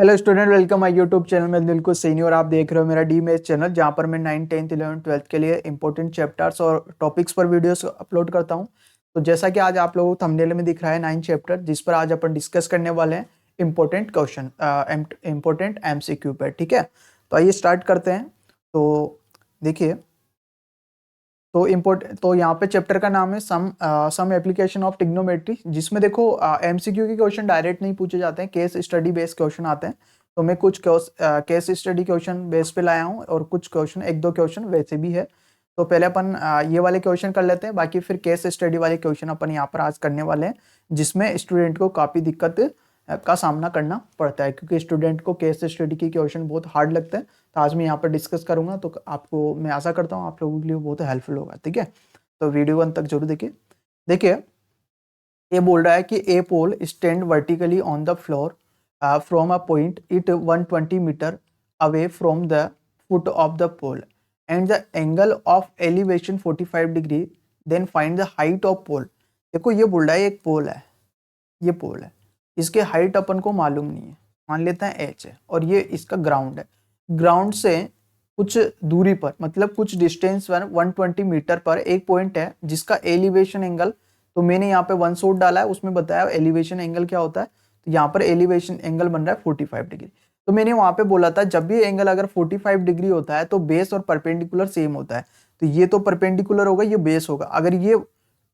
Hello student, welcome my YouTube channel में दिलकुश सैनी और आप देख रहे हो मेरा डी मेथ चैनल, जहां पर मैं 9th 10th 11th 12th के लिए इंपॉर्टेंट चैप्टर्स और टॉपिक्स पर वीडियोस अपलोड करता हूं। तो जैसा कि आज आप लोगों को थंबनेल में दिख रहा है 9th चैप्टर, जिस पर आज अपन डिस्कस करने वाले हैं इंपॉर्टेंट क्वेश्चन, इंपॉर्टेंट एमसीक्यू पर। ठीक है, तो आइए स्टार्ट करते हैं। तो देखिए, तो यहाँ पे चैप्टर का नाम है सम एप्लीकेशन ऑफ ट्रिग्नोमेट्री, जिसमें देखो एमसीक्यू के क्वेश्चन डायरेक्ट नहीं पूछे जाते हैं, केस स्टडी बेस्ड क्वेश्चन आते हैं। तो मैं कुछ केस स्टडी क्वेश्चन बेस पे लाया हूँ और कुछ क्वेश्चन, एक दो क्वेश्चन वैसे भी है। तो पहले अपन ये वाले क्वेश्चन कर लेते हैं, बाकी फिर केस स्टडी वाले क्वेश्चन अपन यहाँ पर आज करने वाले हैं, जिसमें स्टूडेंट को काफ़ी दिक्कत का सामना करना पड़ता है, क्योंकि स्टूडेंट को केस स्टडी की क्वेश्चन बहुत हार्ड लगते हैं। तो आज मैं यहाँ पर डिस्कस करूंगा, तो आपको मैं आशा करता हूँ आप लोगों के लिए बहुत हेल्पफुल होगा। ठीक है, तो वीडियो अंत तक जरूर देखिए। देखिए, ये बोल रहा है कि a pole stand vertically on the floor from a point it 120 meter away from the foot of the pole and the angle of elevation 45 degree, then find the height of pole. देखो, ये बोल रहा है एक पोल है, ये पोल है, इसके हाइट अपन को मालूम नहीं है, मान लेते हैं एच है, और ये इसका ग्राउंड है। ग्राउंड से कुछ दूरी पर, मतलब कुछ डिस्टेंस पर 120 मीटर पर एक पॉइंट है जिसका एलिवेशन एंगल, तो मैंने यहाँ पे वन शॉट डाला है, उसमें बताया एलिवेशन एंगल क्या होता है। तो यहाँ पर एलिवेशन एंगल बन रहा है 45 डिग्री। तो मैंने वहां पे बोला था जब भी एंगल अगर 45 डिग्री होता है तो बेस और परपेंडिकुलर सेम होता है। तो ये तो परपेंडिकुलर होगा, ये बेस होगा। अगर ये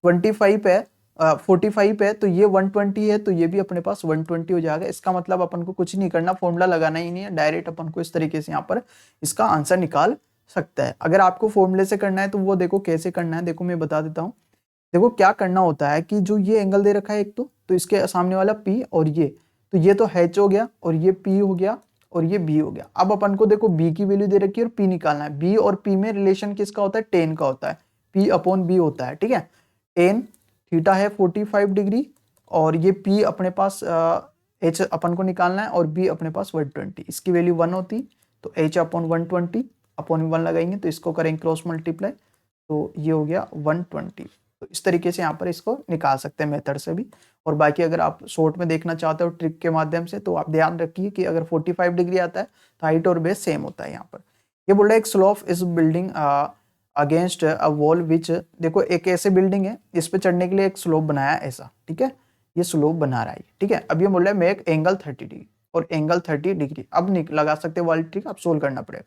25 है 45 है तो ये 120 है, तो ये भी अपने पास 120 हो जाएगा। इसका मतलब अपन को कुछ नहीं करना, फॉर्मूला लगाना ही नहीं है, डायरेक्ट अपन को इस तरीके से यहाँ पर इसका आंसर निकाल सकता है। अगर आपको फॉर्मूले से करना है तो वो देखो कैसे करना है, देखो मैं बता देता हूँ। देखो क्या करना होता है कि जो ये एंगल दे रखा है एक, तो इसके सामने वाला P और ये तो H हो गया, और ये P हो गया, और ये B हो गया। अब अपन को देखो B की वैल्यू दे रखी है और P निकालना है। B और P में रिलेशन किसका होता है? टेन का होता है, P अपॉन B होता है। ठीक है, टेन थीटा है 45 डिग्री, और ये P अपने पास H अपन को निकालना है, और B अपने पास 120, इसकी वैल्यू 1 होती, तो H अपॉन 120 अपॉन 1 लगाएंगे, तो इसको करेंगे क्रॉस मल्टीप्लाई, तो ये हो गया 120। तो इस तरीके से यहाँ पर इसको निकाल सकते हैं मेथड से भी। और बाकी अगर आप शॉर्ट में देखना चाहते हो ट्रिक के माध्यम से, तो आप ध्यान रखिए कि अगर 45 डिग्री आता है तो हाइट और बेस सेम होता है। यहाँ पर ये बोल रहा है एक स्लोप इस building against a wall which, देखो एक ऐसे बिल्डिंग है, इस पे चढ़ने के लिए एक स्लोप बनाया ऐसा। ठीक है, ये स्लोप बना रहा है। ठीक है, अब ये बोल रहा है मेक एंगल 30 डिग्री और एंगल 30 डिग्री। अब लगा सकते हैं वाली ट्रिक, अब सोल्व करना पड़ेगा।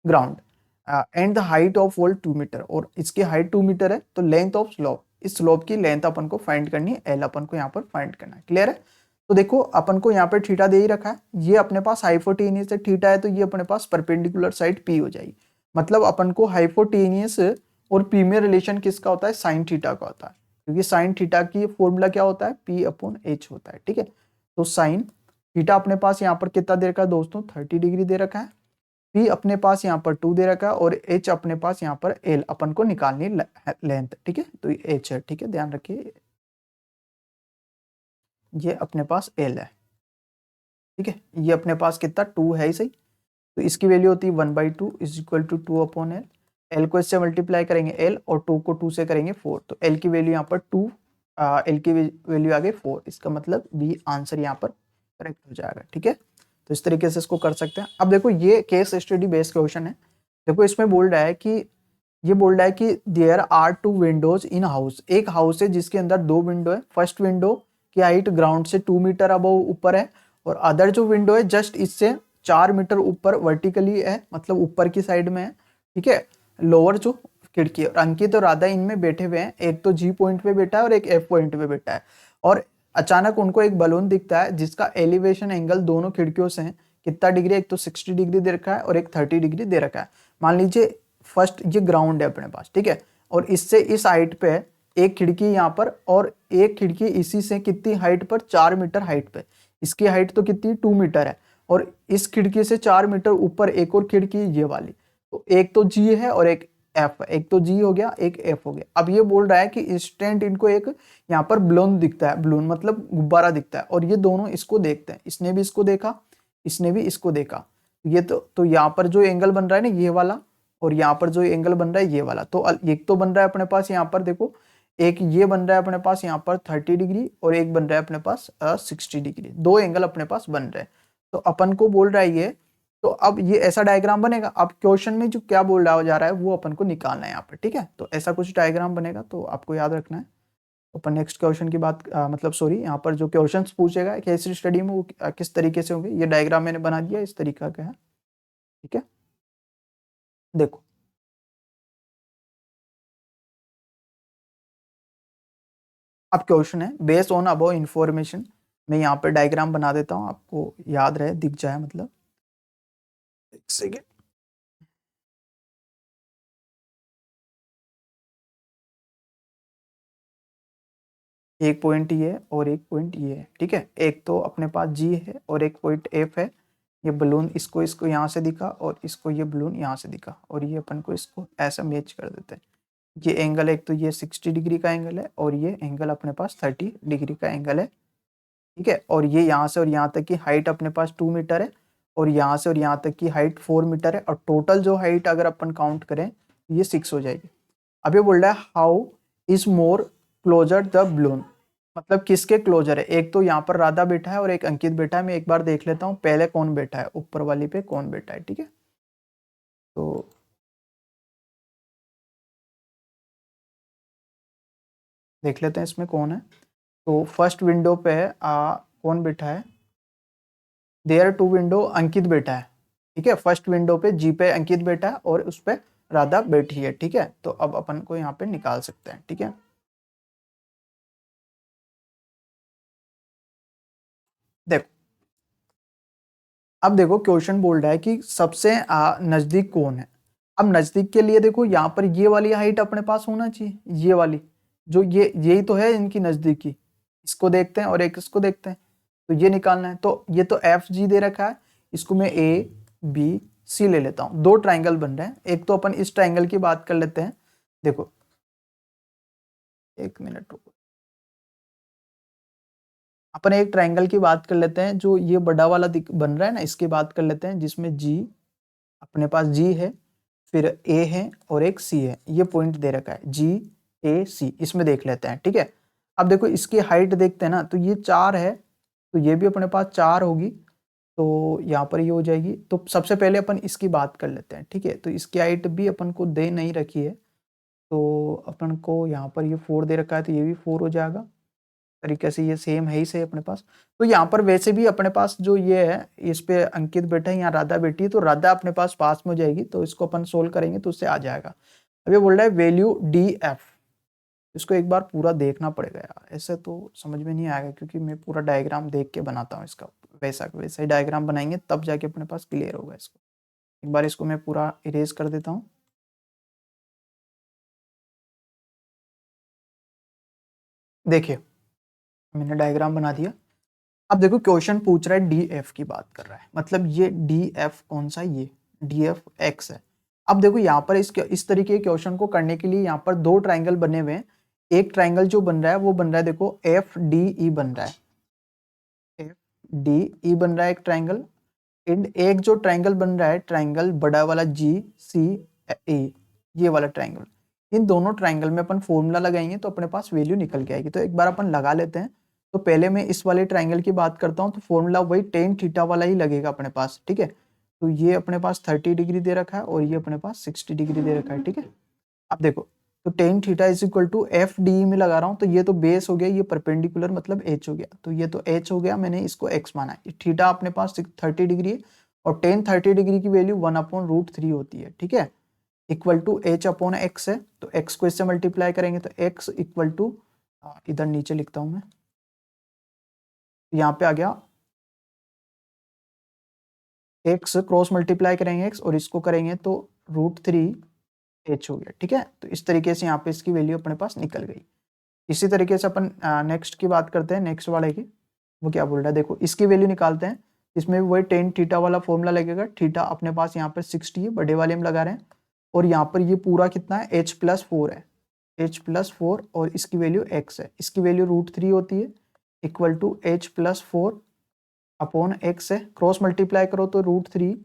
Ground and the height of wall 2 meter, और इसकी हाइट 2 मीटर है, तो लेंथ ऑफ स्लोप, इस स्लोप की लेंथ अपन को फाइंड करनी है, एल अपन को यहाँ पर फाइंड करना है। क्लियर है? तो देखो अपन को यहाँ पर थीटा दे ही रखा है, ये अपने पास हाइपोटेनियस है, थीटा है, तो ये अपने पास परपेंडिकुलर साइड पी हो जाएगी। मतलब अपन को हाइपोटेनियस और पी में रिलेशन किसका होता है? साइन थीटा का होता है, क्योंकि साइन थीटा की फॉर्मूला क्या होता है? पी अपॉन एच होता है। ठीक है, तो साइन थीटा अपने पास यहाँ पर कितना दे रखा है दोस्तों? 30 डिग्री दे रखा है। पी अपने पास यहाँ पर 2 दे रखा है, और एच अपने पास यहाँ पर एल अपन को निकालनी लेंथ। ठीक है, तो ये एच है। ठीक है, ध्यान रखिए, ये अपने पास एल है। ठीक है, ये अपने पास कितना 2 है ही सही, तो इसकी वैल्यू होती है 1/2 is equal to 2 upon L. L को इससे मल्टीप्लाई करेंगे एल, और 2 को 2 से करेंगे 4, तो एल की वैल्यू यहाँ पर 2, एल की वैल्यू आ गई 4। इसका मतलब बी आंसर यहाँ पर करेक्ट हो जाएगा। ठीक है, तो इस तरीके से इसको कर सकते हैं। अब देखो ये केस स्टडी बेस्ड क्वेश्चन है। देखो इसमें बोल रहा है कि, ये बोल रहा है कि there are 2 windows in house, एक हाउस है जिसके अंदर 2 विंडो है। फर्स्ट विंडो की हाइट ग्राउंड से 2 मीटर अब ऊपर है, और अदर जो विंडो है जस्ट इससे 4 मीटर ऊपर वर्टिकली है, मतलब ऊपर की साइड में है। ठीक है, लोअर जो खिड़की है, और अंकित और राधा इनमें बैठे हुए हैं, एक तो जी पॉइंट पे बैठा है और एक एफ पॉइंट पे बैठा है। और अचानक उनको एक बलून दिखता है जिसका एलिवेशन एंगल दोनों खिड़कियों से है कितना डिग्री? एक तो 60 डिग्री दे रखा है और एक 30 डिग्री दे रखा है। मान लीजिए फर्स्ट ये ग्राउंड है अपने पास, ठीक है, और इससे इस हाइट पे एक खिड़की यहाँ पर, और एक खिड़की इसी से कितनी हाइट पर? 4 मीटर हाइट पे। इसकी हाइट तो कितनी? 2 मीटर है, और इस खिड़की से 4 मीटर ऊपर एक और खिड़की ये वाली, तो एक तो जी है और एक एफ है, एक तो जी हो गया एक एफ हो गया। अब ये बोल रहा है कि इंस्टेंट इनको एक यहाँ पर बलून दिखता है, बलून मतलब गुब्बारा दिखता है, और ये दोनों इसको देखते हैं, इसने भी इसको देखा, इसने भी इसको देखा। ये तो यहाँ पर जो एंगल बन रहा है ना ये वाला, और यहाँ पर जो एंगल बन रहा है ये वाला, तो एक तो बन रहा है अपने पास यहाँ पर देखो, एक ये बन रहा है अपने पास यहाँ पर 30 डिग्री, और एक बन रहा है अपने पास 60 डिग्री। दो एंगल अपने पास बन रहे हैं। तो अपन को बोल रहा है ये, तो अब ये ऐसा डायग्राम बनेगा। अब क्वेश्चन में जो क्या बोल रहा जा रहा है वो अपन को निकालना है यहाँ पे, ठीक है। तो ऐसा कुछ डायग्राम बनेगा, तो आपको याद रखना है। अपन नेक्स्ट क्वेश्चन की बात मतलब सॉरी, यहाँ पर जो क्वेश्चंस पूछेगा केस स्टडी में वो किस तरीके से होंगे, ये डायग्राम मैंने बना दिया, इस तरीका का है, ठीक है। देखो अब क्वेश्चन है बेस्ड ऑन अबव इंफॉर्मेशन, मैं यहाँ पे डायग्राम बना देता हूँ, आपको याद रहे, दिख जाए, मतलब एक सेकेंड। एक पॉइंट ये है और एक पॉइंट ये है, ठीक है। एक तो अपने पास जी है और एक पॉइंट एफ है। ये बलून इसको इसको यहाँ से दिखा और इसको ये बलून यहाँ से दिखा, और ये अपन को इसको ऐसा मैच कर देते हैं। ये एंगल एक तो ये 60 डिग्री का एंगल है और ये एंगल अपने पास 30 डिग्री का एंगल है, ठीक है। और ये यहाँ से और यहाँ तक की हाइट अपने पास 2 मीटर है, और यहाँ से और यहाँ तक की हाइट 4 मीटर है, और टोटल जो हाइट अगर अपन काउंट करें ये 6 हो जाएगी। अब ये बोल रहा है how is more closer the balloon, मतलब किसके क्लोजर है। एक तो यहाँ पर राधा बैठा है और एक अंकित बैठा है। मैं एक बार देख लेता हूँ पहले कौन बैठा है, ऊपर वाली पे कौन बैठा है, ठीक है। तो देख लेते हैं इसमें कौन है। तो फर्स्ट विंडो पे है कौन बैठा है, देयर टू विंडो अंकित बैठा है, ठीक है। फर्स्ट विंडो पे जी पे अंकित बैठा है और उस पे राधा बैठी है, ठीक है। तो अब अपन को यहाँ पे निकाल सकते हैं, ठीक है। देखो अब देखो क्वेश्चन बोल रहा है कि सबसे नजदीक कौन है। अब नजदीक के लिए देखो यहाँ पर ये वाली हाइट अपने पास होना चाहिए, ये वाली जो ये यही तो है इनकी नजदीकी। इसको देखते हैं और एक इसको देखते हैं, तो ये निकालना है। तो ये तो एफ जी दे रखा है, इसको मैं ए बी सी ले लेता हूँ। दो ट्राइंगल बन रहे हैं, एक तो अपन इस ट्राइंगल की बात कर लेते हैं। देखो एक मिनट रुको, अपन एक ट्राइंगल की बात कर लेते हैं, जो ये बड़ा वाला बन रहा है ना, इसकी बात कर लेते हैं, जिसमें जी अपने पास जी है, फिर ए है और एक सी है। ये पॉइंट दे रखा है जी ए सी, इसमें देख लेते हैं, ठीक है। अब देखो इसकी हाइट देखते हैं ना, तो ये 4 है, तो ये भी अपने पास 4 होगी, तो यहाँ पर ये हो जाएगी। तो सबसे पहले अपन इसकी बात कर लेते हैं, ठीक है। तो इसकी हाइट भी अपन को दे नहीं रखी है, तो अपन को यहाँ पर ये 4 दे रखा है, तो ये भी 4 हो जाएगा। तरीके से ये सेम है ही सही अपने पास। तो यहाँ पर वैसे भी अपने पास जो ये है, इस पे अंकित बैठा है, यहाँ राधा बैठी है, तो राधा अपने पास पास में हो जाएगी, तो इसको अपन सोल्व करेंगे तो उससे आ जाएगा। अब ये बोल रहा है वैल्यू डी एफ, इसको एक बार पूरा देखना पड़ेगा यार, ऐसे तो समझ में नहीं आएगा, क्योंकि मैं पूरा डायग्राम देख के बनाता हूँ इसका। वैसा ही डायग्राम बनाएंगे तब जाके अपने पास क्लियर होगा इसको। एक बार इसको मैं पूरा इरेज कर देता हूँ। देखिए मैंने डायग्राम बना दिया। अब देखो क्वेश्चन पूछ रहा है डी एफ की बात कर रहा है, मतलब ये डी एफ कौन सा, ये डी एफ एक्स है। अब देखो यहाँ पर इस तरीके के क्वेश्चन को करने के लिए यहाँ पर दो ट्राइंगल बने हुए हैं। एक ट्राइंगल जो बन रहा है वो बन रहा है, देखो एफ डी ई बन रहा है, एफ डी ई बन रहा है एक ट्राइंगल। एंड एक जो ट्राइंगल बन रहा है, ट्राइंगल बड़ा वाला जी सी ए, ये वाला ट्राइंगल। इन दोनों ट्राइंगल में अपन फॉर्मूला लगाएंगे तो अपने पास वैल्यू निकल के आएगी। तो एक बार अपन लगा लेते हैं। तो पहले मैं इस वाले ट्राइंगल की बात करता हूँ, तो फॉर्मूला वही टेन थीटा वाला ही लगेगा अपने पास, ठीक है। तो ये अपने पास 30 डिग्री दे रखा है और ये अपने पास 60 डिग्री दे रखा है, ठीक है। अब देखो तो tan theta is equal to F D में लगा रहा हूँ, तो ये तो बेस हो गया, ये परपेंडिकुलर मतलब एच हो गया, तो ये तो एच हो गया, मैंने इसको एक्स माना है। थीटा अपने पास 30 डिग्री है और टेन 30 डिग्री की वैल्यू 1/√3 होती है, ठीक है। Equal to H upon X है, तो एक्स को इससे मल्टीप्लाई करेंगे तो एक्स इक्वल टू, इधर नीचे लिखता हूं मैं, यहाँ पे आ गया एक्स, क्रॉस मल्टीप्लाई करेंगे एक्स और इसको करेंगे तो √3 एच हो गया, ठीक है। तो इस तरीके से यहाँ पे इसकी वैल्यू अपने पास निकल गई। इसी तरीके से अपन नेक्स्ट की बात करते हैं, नेक्स्ट वाले की। वो क्या बोल रहा है, देखो इसकी वैल्यू निकालते हैं। इसमें भी वही टेन थीटा वाला फॉर्मूला लगेगा। थीटा अपने पास यहाँ पर 60 है, बड़े वाले में लगा रहे हैं, और यहाँ पर ये पूरा कितना है, h+4 है, h+4, और इसकी वैल्यू x है, इसकी वैल्यू √3 होती है, equal to h+4 upon x है, क्रॉस मल्टीप्लाई करो तो √3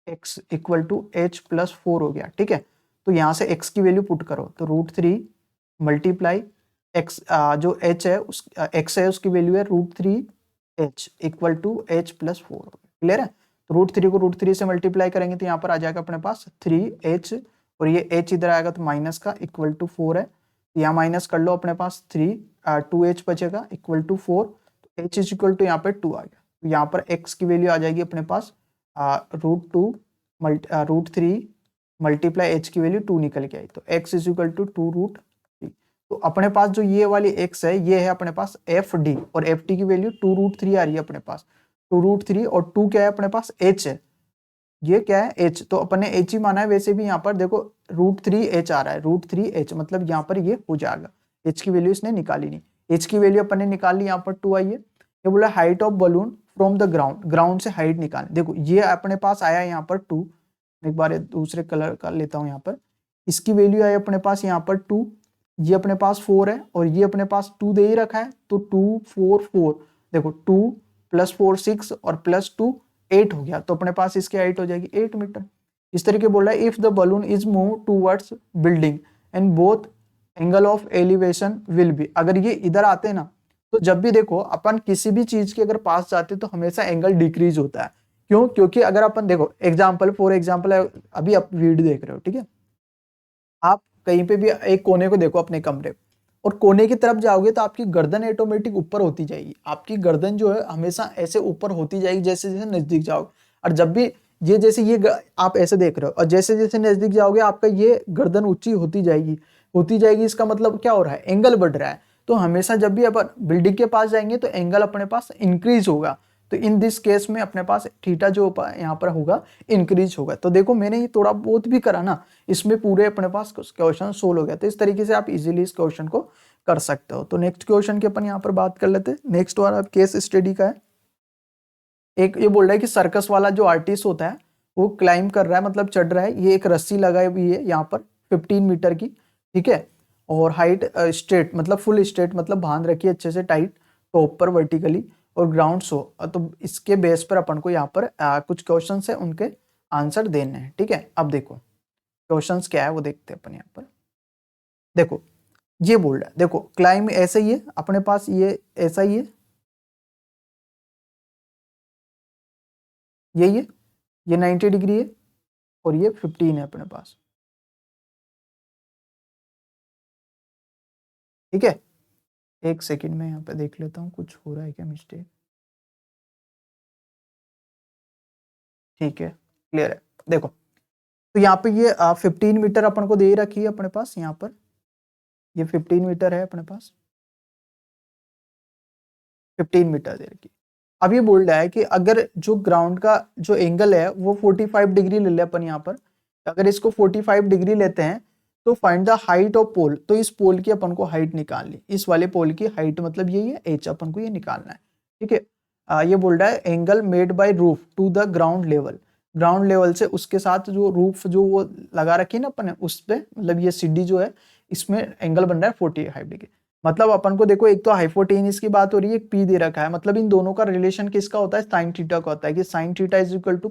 x इक्वल टू h+4 हो गया, ठीक है। तो यहाँ से x की वैल्यू पुट करो तो √3 मल्टीप्लाई x, जो h है उस x है उसकी वैल्यू है √3 h इक्वल टू h+4 हो गया, क्लियर है। तो √3 को √3 से मल्टीप्लाई करेंगे तो यहाँ पर आ जाएगा अपने पास 3h, और ये h इधर आएगा तो माइनस का इक्वल टू 4 है, यहाँ माइनस कर लो, अपने पास 2h बचेगा इक्वल टू 4, तो h इज इक्वल टू यहाँ पे 2 आ गया। तो यहाँ पर x की वैल्यू आ जाएगी अपने पास √3 मल्टीप्लाई h की वैल्यू 2 निकल के आई, तो x इज इक्वल टू 2√3। तो अपने पास जो ये वाली x है ये है अपने पास fd, और fd की वैल्यू 2√3 आ रही है अपने पास, 2√3, और 2 क्या है अपने पास h है, ये क्या है h, तो अपने h ही माना है। वैसे भी यहाँ पर देखो √3h आ रहा है, √3h मतलब यहाँ पर ये हो जाएगा, h की वैल्यू इसने निकाली नहीं, h की वैल्यू अपने निकाल ली, यहाँ पर 2 आई है। ये बोला height of balloon from the ground, ground से हाइट निकाल, देखो ये अपने पास आया यहाँ पर 2, एक बार दूसरे कलर का लेता हूँ यहाँ पर, इसकी वैल्यू आई अपने पास यहाँ पर 2, ये अपने पास 4 है, और ये अपने पास 2 दे ही रखा है, तो 2 4 4, देखो 2 + 4 6 और +2 8 हो गया, तो अपने पास इसकी हाइट हो जाएगी 8 मीटर। इस तरीके बोल रहा है if the balloon is move towards building and both angle of elevation will be, अगर ये इधर आते हैं ना, तो जब भी देखो अपन किसी भी चीज के अगर पास जाते तो हमेशा एंगल डिक्रीज होता है, क्यों, क्योंकि अगर अपन देखो एग्जाम्पल फॉर एग्जाम्पल, अभी आप वीडियो देख रहे हो, ठीक है, आप कहीं पे भी एक कोने को देखो अपने कमरे, और कोने की तरफ जाओगे तो आपकी गर्दन ऑटोमेटिक ऊपर होती जाएगी, आपकी गर्दन जो है हमेशा ऐसे ऊपर होती जाएगी जैसे जैसे नजदीक जाओगे, और जब भी ये जैसे आप ऐसे देख रहे हो, और जैसे जैसे नजदीक जाओगे आपका ये गर्दन ऊंची होती जाएगी, इसका मतलब क्या हो रहा है, एंगल बढ़ रहा है। तो हमेशा जब भी अपन बिल्डिंग के पास जाएंगे तो एंगल अपने पास इंक्रीज होगा, तो इन दिस केस में अपने पास थीटा जो यहाँ पर होगा इंक्रीज होगा। तो देखो मैंने ये थोड़ा बहुत भी करा ना, इसमें पूरे अपने पास क्वेश्चन सोल्व हो गया, तो इस तरीके से आप इजीली इस क्वेश्चन को कर सकते हो। तो नेक्स्ट क्वेश्चन की अपन यहाँ पर बात कर लेते हैं। नेक्स्ट वाला केस स्टडी का है, एक ये बोल रहा है कि सर्कस वाला जो आर्टिस्ट होता है वो क्लाइंब कर रहा है, मतलब चढ़ रहा है, ये एक रस्सी लगाई हुई है यहाँ पर 15 मीटर की, ठीक है, और हाइट स्ट्रेट मतलब फुल स्ट्रेट मतलब बांध रखी है अच्छे से टाइट टॉप पर वर्टिकली, और ग्राउंड सो, तो इसके बेस पर अपन को यहाँ पर कुछ क्वेश्चन है उनके आंसर देने हैं, ठीक है। अब देखो क्वेश्चंस क्या है वो देखते हैं अपन यहाँ पर। देखो ये बोल रहा है, देखो क्लाइंब ऐसे ही है अपने पास, ये ऐसा ही है, यही है, ये 90 डिग्री है, और ये 15 है अपने पास, ठीक है। एक सेकंड में यहाँ पे देख लेता हूँ कुछ हो रहा है क्या मिस्टेक, ठीक है क्लियर है। देखो तो यहाँ पे ये 15 मीटर अपन को दे रखी है अपने पास, यहाँ पर ये 15 मीटर है अपने पास, 15 मीटर दे रखी है। अब ये बोल रहा है कि अगर जो ग्राउंड का जो एंगल है वो 45 डिग्री ले ले अपन यहाँ पर, अगर इसको 45 डिग्री लेते हैं तो फाइंड द हाइट ऑफ पोल, तो इस पोल की अपन को हाइट निकालनी, इस वाले पोल की हाइट मतलब यही है एच, अपन को ये निकालना है, ठीक है। ये बोल रहा है angle made by roof to the ground level, ground level से उसके साथ जो रूफ जो वो लगा रखी है ना अपन ने उस पे, मतलब ये सीढ़ी जो है इसमें एंगल बन रहा है 45 डिग्री। मतलब अपन को देखो एक तो हाइपोटेनियस की बात हो रही है, एक पी दे रखा है, मतलब इन दोनों का रिलेशन किसका होता है, साइन थीटा का होता है, कि sine theta is equal to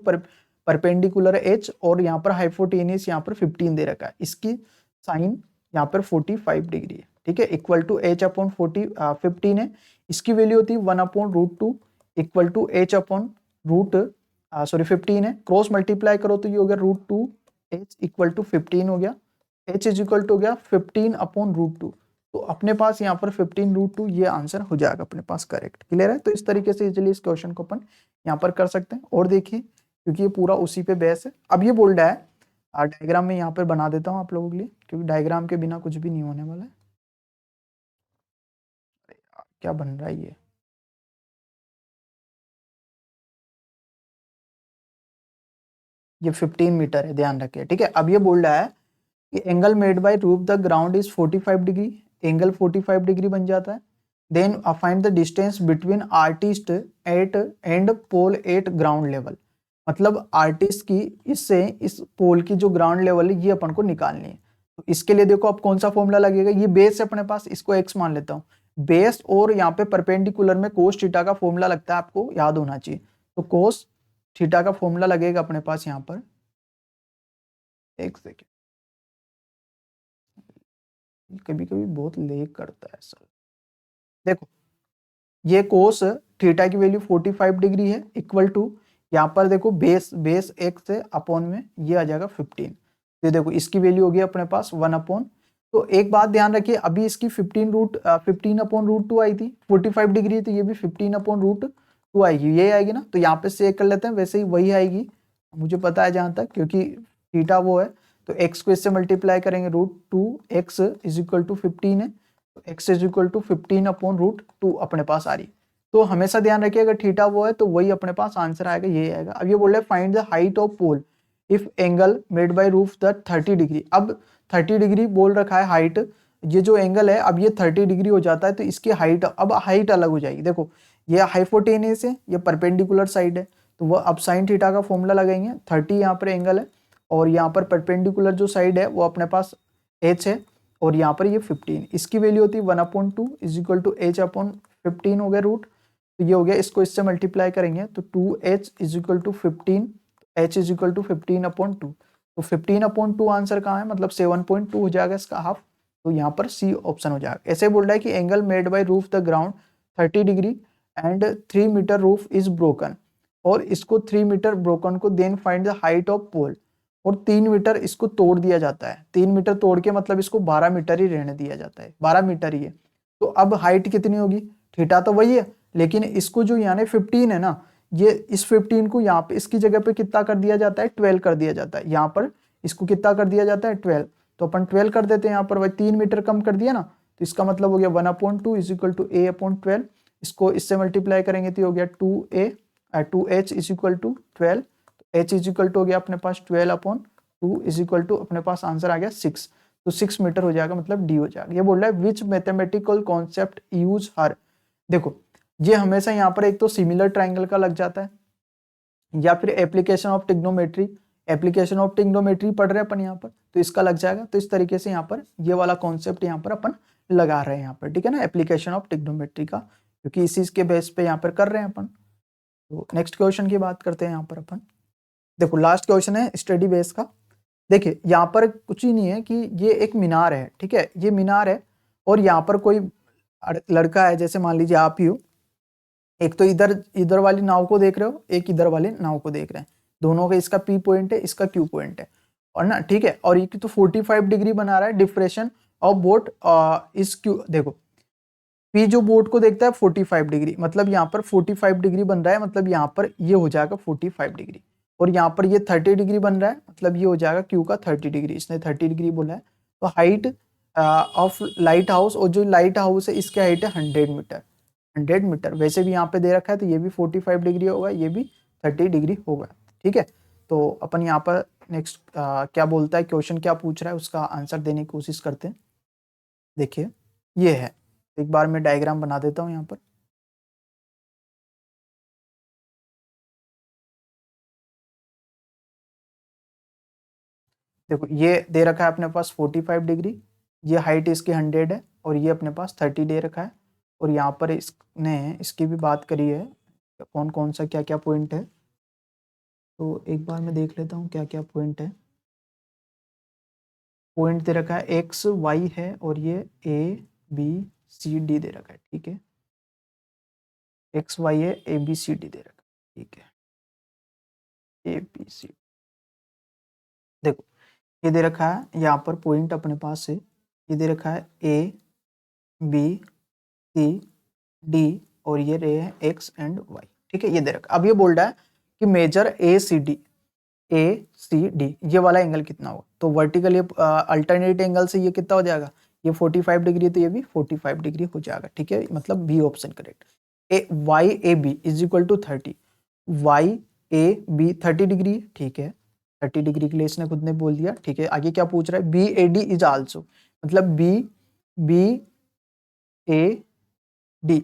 perpendicular H, और यहाँ पर हाइपोटेनियस यहाँ पर 15 दे रखा है, इसकी साइन यहाँ पर 45 डिग्री है, ठीक है, इक्वल टू एच अपॉन 15 है, इसकी वैल्यू होती है 1/√2 equal to H upon root 15 है, क्रॉस मल्टीप्लाई करो तो ये हो गया √2 एच इक्वल टू 15 हो गया, एच इज इक्वल टू हो गया 15/√2, तो अपने पास यहाँ पर 15√2 ये आंसर हो जाएगा अपने पास करेक्ट, क्लियर है। तो इस तरीके से इजिली इस क्वेश्चन को अपन यहाँ पर कर सकते हैं। और देखिए क्योंकि ये पूरा उसी पे बेस है, अब ये बोल रहा है डायग्राम में यहाँ पर बना देता हूँ आप लोगों के लिए, क्योंकि डायग्राम के बिना कुछ भी नहीं होने वाला है। क्या बन रहा है ये 15 मीटर है, ध्यान रखिए, ठीक है। अब ये बोल रहा है कि angle made by roof the ground is 45 degree, angle 45 degree बन जाता है। Then find the distance between artist at and pole at ground level, मतलब आर्टिस्ट की इससे इस पोल की जो ग्राउंड लेवल है ये अपन को निकालनी है। तो इसके लिए देखो अब कौन सा फॉर्मूला लगेगा, ये बेस है अपने पास, इसको एक्स मान लेता हूँ, बेस और यहाँ पे परपेंडिकुलर में कोस थीटा का फॉर्मूला लगता है, आपको याद होना चाहिए। तो कोस थीटा का फॉर्मूला लगेगा अपने पास यहाँ पर, एक सेकेंड, कभी कभी बहुत लेग करता है सर। देखो ये कोस थीटा की वैल्यू 45 डिग्री है इक्वल टू यहाँ पर देखो बेस x से अपॉन में ये आ जाएगा 15। ये देखो इसकी वैल्यू होगी अपने पास 1 अपॉन, तो एक बात ध्यान रखिए, अभी इसकी 15 अपॉन रूट 2 आई थी, 45 डिग्री, तो ये भी 15 अपॉन रूट 2 आएगी, ये आएगी ना, तो यहाँ पे से कर लेते हैं, वैसे ही वही आएगी, मुझे पता है जहां तक, क्योंकि थीटा वो है, तो x को इससे मल्टीप्लाई करेंगे, root 2x is equal to 15 है, तो x is equal to 15 upon root 2 अपने पास आ रही। तो हमेशा ध्यान रखिए अगर थीटा वो है तो वही अपने पास आंसर आएगा, ये आएगा। अब ये बोल रहे हैं find the height of pole if angle made by roof the 30 degree. अब 30 डिग्री बोल रखा है हाइट, ये जो एंगल है अब ये 30 डिग्री हो जाता है, तो इसकी हाइट, अब हाइट अलग हो जाएगी। देखो ये हाइपोटेनियस है, ये परपेंडिकुलर साइड है, तो वो अब साइन थीटा का फॉर्मूला लगाएंगे, 30 यहाँ पर एंगल है और यहाँ पर परपेंडिकुलर जो साइड है वो अपने पास h है, और यहाँ पर ये 15, इसकी वैल्यू होती है 1/2 is equal to h upon 15 हो गया रूट, तो ये हो गया, इसको इससे मल्टीप्लाई करेंगे तो 2h is equal to 15, h is equal to 15/2, तो 15/2 आंसर कहाँ है, मतलब 7.2 हो जाएगा इसका हाफ, तो यहाँ पर सी ऑप्शन हो जाएगा। ऐसे बोल रहा है कि angle made by roof the ground 30 degree and 3 meter roof is broken, और इसको 3 मीटर ब्रोकन को then find the height of pole, और 3 मीटर इसको तोड़ दिया जाता है, 3 मीटर तोड़ के मतलब इसको 12 मीटर ही रहने दिया जाता है, 12 मीटर ही है, तो अब हाइट कितनी होगी, थीटा तो वही है, लेकिन इसको जो यानी 15 है ना, ये इस 15 को यहाँ पे इसकी जगह पे कितना कर दिया जाता है, 12 कर दिया जाता है, यहाँ पर इसको कितना कर दिया जाता है 12, तो अपन 12 कर देते हैं, यहाँ पर वही 3 मीटर कम कर दिया ना, तो इसका मतलब हो गया 1/2 इज इक्वल टू a/12, इसको इससे मल्टीप्लाई करेंगे तो हो गया 2h is equal to 12, h is equal to हो गया अपने पास 12/2 इज इक्वल टू अपने पास आंसर आ गया 6, तो 6 मीटर हो जाएगा, मतलब डी हो जाएगा। ये बोल रहा है विच मैथमेटिकल कॉन्सेप्ट यूज हर, देखो ये हमेशा यहाँ पर एक तो सिमिलर ट्राइंगल का लग जाता है, या फिर application of trigonometry, application of trigonometry पढ़ रहे हैं अपन यहाँ पर, तो इसका लग जाएगा, तो इस तरीके से यहाँ पर ये वाला कॉन्सेप्ट यहाँ पर अपन लगा रहे हैं यहाँ पर, ठीक है ना, एप्लीकेशन ऑफ टिग्नोमेट्री का, क्योंकि इसी के बेस पे यहाँ पर कर रहे हैं अपन। तो नेक्स्ट क्वेश्चन की बात करते हैं यहाँ पर अपन, देखो लास्ट क्वेश्चन है स्टडी बेस का। देखिए यहाँ पर कुछ ही नहीं है कि ये एक मीनार है, ठीक है, ये मीनार है, और यहाँ पर कोई लड़का है, जैसे मान लीजिए आप ही हो, एक तो इधर वाली नाव को देख रहे हो, एक इधर वाली नाव को देख रहे हैं, दोनों का इसका पी पॉइंट है, इसका क्यू पॉइंट है, और ना, ठीक है, और ये तो 45 डिग्री बना रहा है, डिफ्रेक्शन ऑफ बोट इस क्यू, देखो पी जो बोट को देखता है 45 डिग्री, मतलब यहाँ पर 45 डिग्री बन रहा है, मतलब यहाँ पर ये हो जाएगा 45 डिग्री, और यहाँ पर ये 30 डिग्री बन रहा है, मतलब ये हो जाएगा क्यू का 30 डिग्री, इसने 30 डिग्री बोला है। तो हाइट ऑफ लाइट हाउस, और जो लाइट हाउस है इसकी हाइट है 100 मीटर, 100 मीटर, वैसे भी यहाँ पे दे रखा है, तो ये भी 45 डिग्री होगा, ये भी 30 डिग्री होगा, ठीक है। तो अपन यहाँ पर नेक्स्ट क्या बोलता है, क्वेश्चन क्या पूछ रहा है, उसका आंसर देने की कोशिश करते हैं। देखिए ये है, एक बार मैं डायग्राम बना देता हूँ यहाँ पर, देखो ये दे रखा है अपने पास 45 डिग्री, ये हाइट इसकी 100 है, और ये अपने पास 30 दे रखा है, और यहाँ पर इसने इसकी भी बात करी है, कौन कौन सा क्या क्या पॉइंट है, तो एक बार मैं देख लेता हूँ क्या क्या पॉइंट है। पॉइंट दे रखा है एक्स वाई है, और ये ए बी सी डी दे रखा है, ठीक है, एक्स वाई है, ए बी सी डी दे रखा है, ठीक है, ए बी सी, देखो ये दे रखा है यहाँ पर पॉइंट अपने पास से, ये दे रखा है ए बी सी डी, और ये रहे हैं एक्स एंड वाई, ठीक है, ये दे रखा। अब ये बोल रहा है कि मेजर ए सी डी, ये वाला एंगल कितना होगा, तो वर्टिकल ये अल्टरनेट एंगल से ये कितना हो जाएगा, ये 45 डिग्री, तो ये भी 45 डिग्री हो जाएगा, ठीक है, मतलब B option correct. Y A B is equal to 30, Y A B 30 degree, ठीक है, 30 डिग्री के लिए इसने खुद ने बोल दिया, ठीक है। आगे क्या पूछ रहा है, B A D is also, मतलब B A D,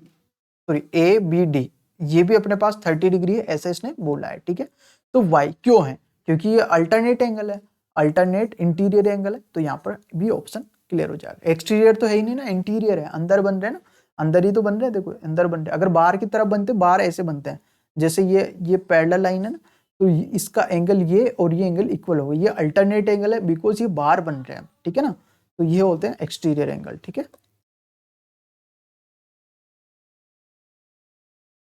sorry A B D, ये भी अपने पास 30 डिग्री है, ऐसा इसने बोला है, ठीक है। तो वाई क्यों है, क्योंकि ये अल्टरनेट एंगल है, अल्टरनेट इंटीरियर एंगल है, तो यहाँ पर बी ऑप्शन क्लियर हो जाएगा। एक्सटीरियर तो है ही नहीं ना, इंटीरियर है, अंदर बन रहे हैं ना, अंदर ही तो बन रहे हैं, देखो अंदर बन रहे हैं। अगर बाहर की तरफ बनते, बाहर ऐसे बनते हैं, जैसे ये पैरेलल लाइन है ना, तो इसका एंगल ये और ये एंगल इक्वल होगा, ये अल्टरनेट एंगल है बिकॉज ये बाहर बन रहे हैं, ठीक है ना, तो ये होते हैं एक्सटीरियर एंगल, ठीक है।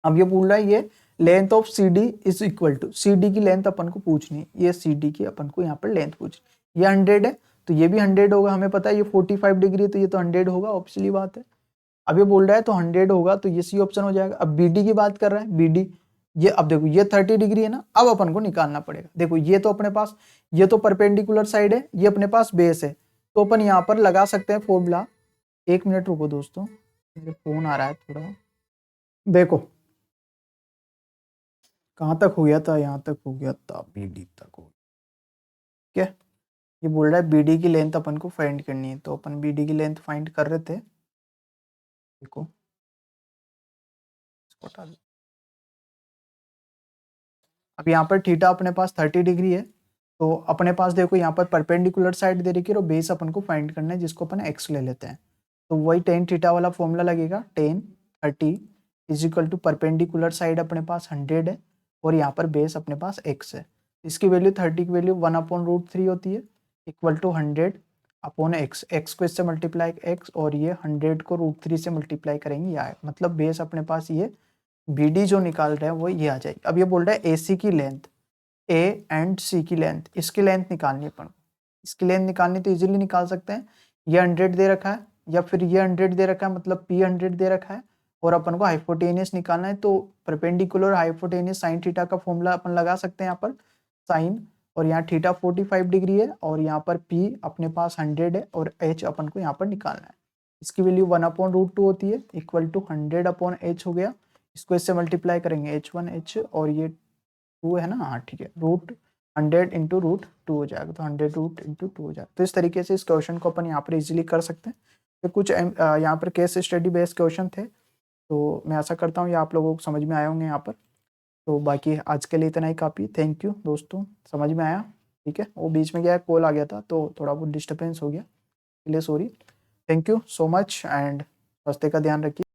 अब ये बोल रहा है ये length of C D is equal to, C D की लेंथ अपन को पूछनी है, ये सी डी की अपन को यहाँ पर लेंथ पूछनी, ये 100 है तो ये भी 100 होगा, हमें पता है ये 45 डिग्री है तो ये तो 100 होगा, ऑब्वियसली बात है। अब ये बोल रहा है तो 100 होगा तो ये सी ऑप्शन हो जाएगा। अब बी डी की बात कर रहा है, बी डी ये, अब देखो ये 30 डिग्री है ना, अब अपन को निकालना पड़ेगा। देखो ये तो अपने पास, ये तो परपेंडिकुलर साइड है, ये अपने पास बेस है, तो अपन यहाँ पर लगा सकते हैं फॉर्मूला। 1 मिनट रुको दोस्तों, मेरे फोन आ रहा है थोड़ा। देखो कहाँ तक हो गया था, यहाँ तक हो गया था, बी डी तक हो गया। ठीक है, ये बोल रहा है बी डी की लेंथ अपन को फाइंड करनी है, तो अपन बी डी की लेंथ फाइंड कर रहे थे। देखो इसको हटा दो। अब यहाँ पर थीटा अपने पास 30 डिग्री है, तो अपने पास देखो यहाँ पर परपेंडिकुलर साइड दे रखी है और बेस अपन को फाइंड करना है, जिसको अपन एक्स ले लेते हैं। तो वही टेन थीटा वाला फॉर्मूला लगेगा, tan 30 is equal to perpendicular side अपने पास 100 है और यहाँ पर बेस अपने पास एक्स है। इसकी वैल्यू 30 की वैल्यू 1/√3 होती है, equal to 100 upon X, X को इससे मल्टीप्लाई एक्स और ये 100 को √3 से मल्टीप्लाई करेंगे, ये आए, मतलब बेस अपने पास ये बी डी जो निकाल रहे हैं वो ये आ जाएगी। अब ये बोल रहा है ए सी की लेंथ, ए एंड सी की लेंथ, इसकी लेंथ निकालनी है अपन, इसकी लेंथ निकालनी तो इजीली निकाल सकते हैं। ये 100 दे रखा है या फिर ये 100 दे रखा है, मतलब P 100 दे रखा है और अपन को हाइपोटेनियस निकालना है, तो परपेंडिकुलर हाइपोटेनियस साइन थीटा का फॉर्मूला अपन लगा सकते हैं यहाँ पर, साइन, और यहाँ थीटा 45 डिग्री है और यहाँ पर P अपने पास 100 है और H अपन को यहाँ पर निकालना है। इसकी वैल्यू 1/√2 होती है, इक्वल टू 100/H हो गया, इसको इससे मल्टीप्लाई करेंगे H1H और ये 2 है ना, हाँ ठीक है, √100 इंटू √2 हो जाएगा, तो 100√2 हो जाएगा। तो इस तरीके से इस क्वेश्चन को अपन यहाँ पर इजीली कर सकते हैं। तो कुछ यहाँ पर केस स्टडी बेस्ड क्वेश्चन थे, तो मैं आशा करता हूँ ये आप लोगों को समझ में आए होंगे यहाँ पर। तो बाकी आज के लिए इतना ही काफ़ी, थैंक यू दोस्तों, समझ में आया? ठीक है, वो बीच में क्या कॉल आ गया था तो थोड़ा बहुत डिस्टर्बेंस हो गया, इसलिए sorry. Thank you so much and स्वास्थ्य का ध्यान रखिए।